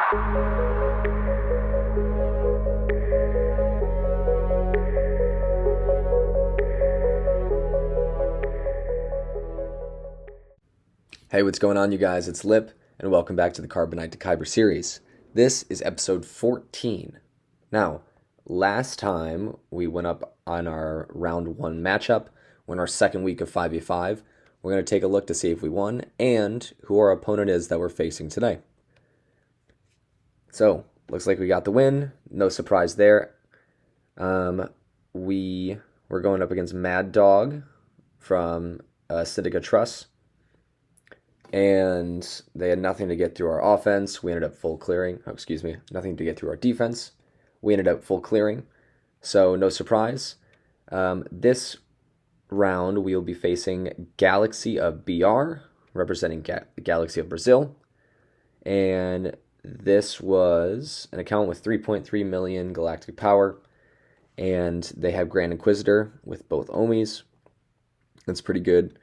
Hey, what's going on, you guys? It's Lip, and welcome back to the Carbonite to Kyber series. This is episode 14. Now, last time we went up on our round 1 matchup. We're in our second week of 5v5. We're going to take a look to see if we won and who our opponent is that we're facing today. So, looks like we got the win. No surprise there. We were going up against Mad Dog from Sidica Truss. And they had nothing to get through our offense. We ended up full clearing. Nothing to get through our defense. We ended up full clearing. So no surprise. This round we will be facing Galaxy of BR, representing Galaxy of Brazil. And this was an account with 3.3 million galactic power. And they have Grand Inquisitor with both Omis. That's pretty good.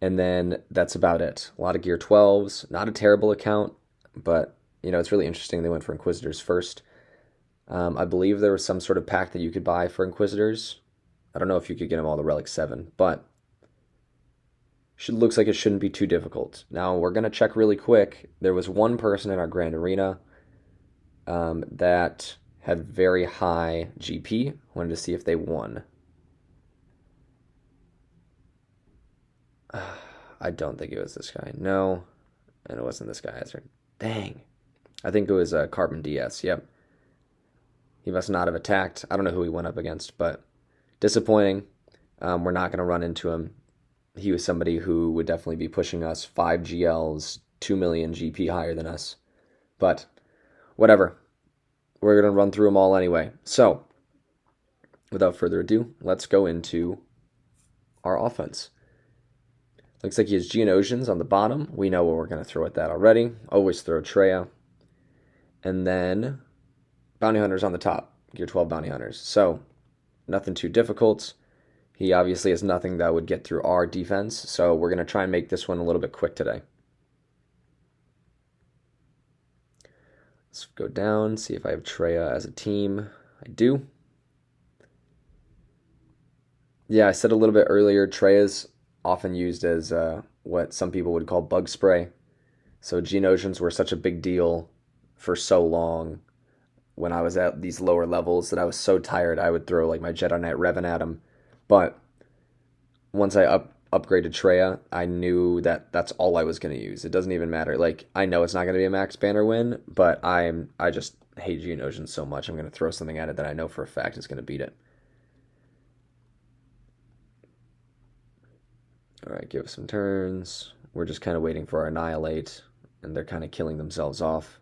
And then that's about it. A lot of Gear 12s. Not a terrible account, but, it's really interesting. They went for Inquisitors first. I believe there was some sort of pack that you could buy for Inquisitors. I don't know if you could get them all to Relic 7, but looks like it shouldn't be too difficult. Now, we're going to check really quick. There was one person in our Grand Arena that had very high GP. Wanted to see if they won. I don't think it was this guy. No, and it wasn't this guy either. Dang. I think it was Carbon DS. Yep. He must not have attacked. I don't know who he went up against, but disappointing. We're not going to run into him. He was somebody who would definitely be pushing us 5 GLs, 2 million GP higher than us. But whatever. We're going to run through them all anyway. So, without further ado, let's go into our offense. Looks like he has Geonosians on the bottom. We know what we're going to throw at that already. Always throw Treya. And then Bounty Hunters on the top. Gear 12 Bounty Hunters. So, nothing too difficult. He obviously has nothing that would get through our defense. So, we're going to try and make this one a little bit quick today. Let's go down, see if I have Treya as a team. I do. Yeah, I said a little bit earlier, Treya's often used as what some people would call bug spray. So Geonosians were such a big deal for so long when I was at these lower levels that I was so tired I would throw like my Jedi Knight Revan at them. But once I upgraded Treya, I knew that that's all I was going to use. It doesn't even matter. Like, I know it's not going to be a max banner win, but I just hate Geonosians so much. I'm going to throw something at it that I know for a fact is going to beat it. All right, give us some turns. We're just kind of waiting for our Annihilate, and they're kind of killing themselves off.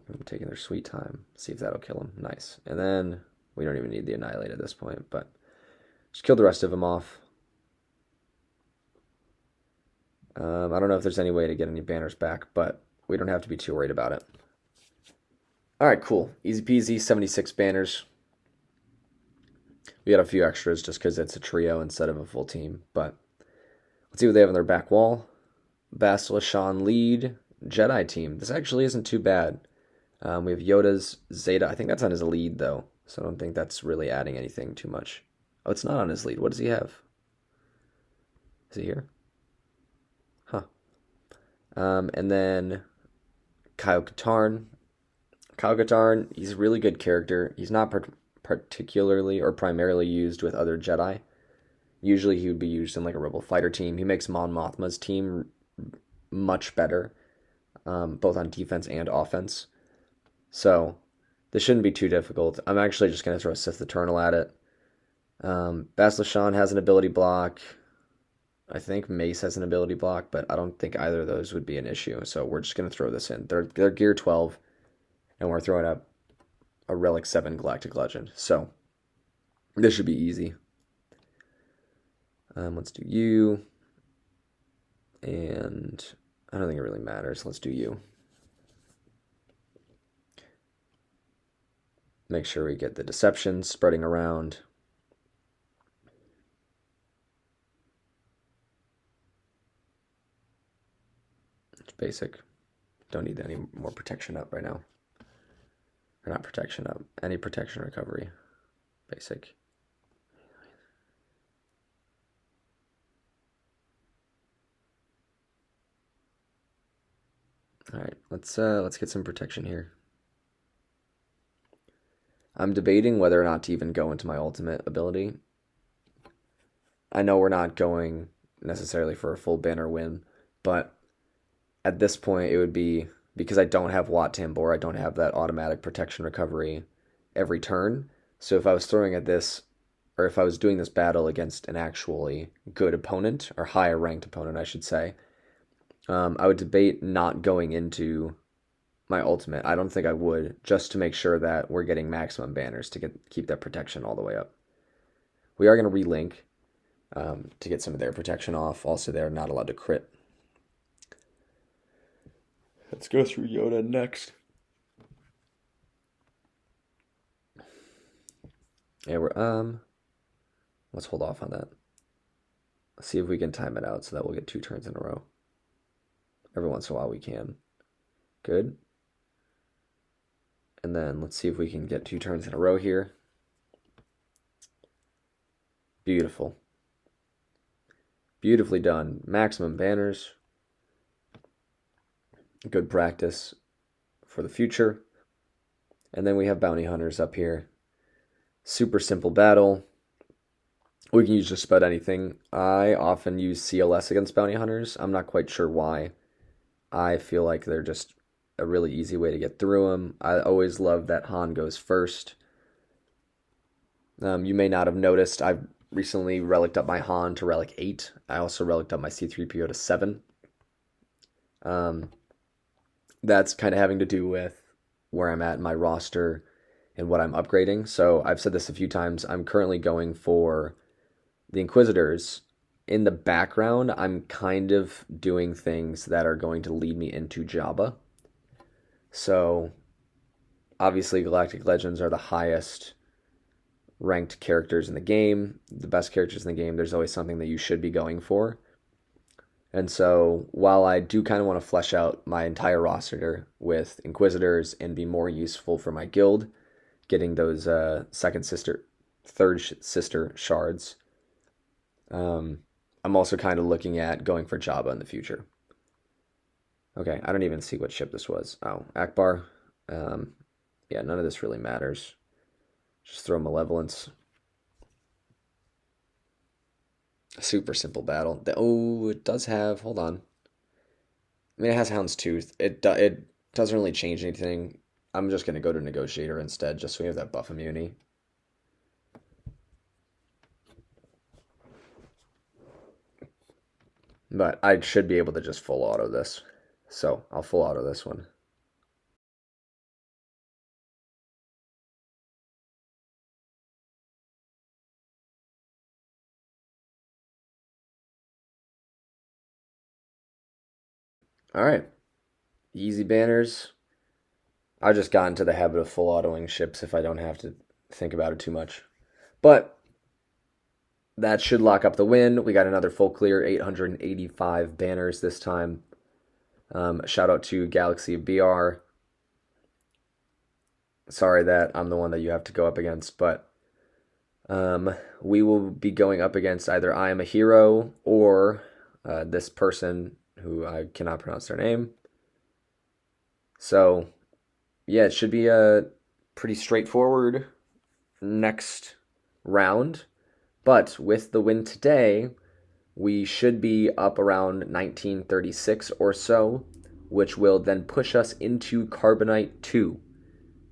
I'm taking their sweet time. See if that'll kill them. Nice. And then we don't even need the Annihilate at this point, but just kill the rest of them off. I don't know if there's any way to get any banners back, but we don't have to be too worried about it. All right, cool. Easy peasy, 76 banners. We got a few extras just because it's a trio instead of a full team. But let's see what they have on their back wall. Basilishan lead, Jedi team. This actually isn't too bad. We have Yoda's Zeta. I think that's on his lead, though. So I don't think that's really adding anything too much. Oh, it's not on his lead. What does he have? Is he here? Huh. And then Kyle Katarn. Kyle Katarn, he's a really good character. He's not particularly or primarily used with other Jedi. Usually he would be used in like a Rebel fighter team. He makes Mon Mothma's team much better, both on defense and offense. So this shouldn't be too difficult. I'm actually just going to throw Sith Eternal at it. Basilishan has an ability block. I think Mace has an ability block, but I don't think either of those would be an issue. So we're just going to throw this in. They're Gear 12, and we're throwing up a Relic 7 Galactic Legend. So this should be easy. Let's do you. And I don't think it really matters. Let's do you. Make sure we get the deception spreading around. basic. Don't need any more protection up right now. Or not protection up. Any protection recovery. Basic. Alright, let's get some protection here. I'm debating whether or not to even go into my ultimate ability. I know we're not going necessarily for a full banner win, but at this point it would be, because I don't have Watt Tambor, I don't have that automatic protection recovery every turn. So if I was throwing at this, or if I was doing this battle against an actually good opponent, or higher ranked opponent, I should say, I would debate not going into my ultimate. I don't think I would, just to make sure that we're getting maximum banners to keep that protection all the way up. We are going to relink to get some of their protection off. Also, they're not allowed to crit. Let's go through Yoda next. Yeah, let's hold off on that. Let's see if we can time it out so that we'll get 2 turns in a row. Every once in a while we can. Good. And then let's see if we can get 2 turns in a row here. Beautiful. Beautifully done. Maximum banners. Good practice for the future. And then we have bounty hunters up here. Super simple battle. We can use just about anything. I often use CLS against bounty hunters. I'm not quite sure why. I feel like they're just a really easy way to get through them. I always love that Han goes first. You may not have noticed, I've recently relicked up my Han to relic 8. I also relicked up my C-3PO to 7. That's kind of having to do with where I'm at in my roster and what I'm upgrading. So I've said this a few times. I'm currently going for the Inquisitors. In the background, I'm kind of doing things that are going to lead me into Jabba. So, obviously, Galactic Legends are the highest ranked characters in the game, the best characters in the game. There's always something that you should be going for. And so, while I do kind of want to flesh out my entire roster with Inquisitors and be more useful for my guild, getting those third sister shards, I'm also kind of looking at going for Jabba in the future. Okay, I don't even see what ship this was. Oh, Akbar. Yeah, none of this really matters. Just throw Malevolence. Super simple battle. Oh, it does have... Hold on. I mean, it has Houndstooth. It doesn't really change anything. I'm just going to go to Negotiator instead, just so we have that buff immunity. But I should be able to just full auto this. So I'll full auto this one. Alright. Easy banners. I just got into the habit of full autoing ships if I don't have to think about it too much. But that should lock up the win. We got another full clear, 885 banners this time. Shout out to Galaxy BR. Sorry that I'm the one that you have to go up against, but we will be going up against either I Am a Hero or this person who I cannot pronounce their name. So, yeah, it should be a pretty straightforward next round. But with the win today, we should be up around 1936 or so, which will then push us into Carbonite 2.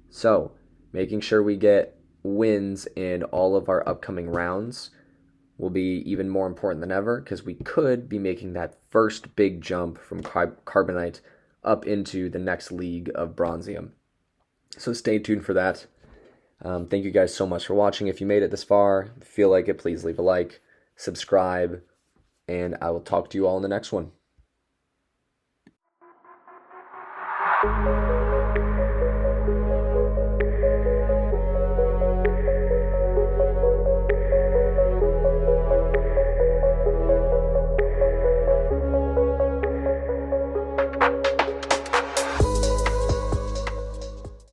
So, making sure we get wins in all of our upcoming rounds will be even more important than ever, because we could be making that first big jump from Carbonite up into the next league of Bronzium. So stay tuned for that. Thank you guys so much for watching. If you made it this far, if you feel like it, please leave a like, subscribe, and I will talk to you all in the next one.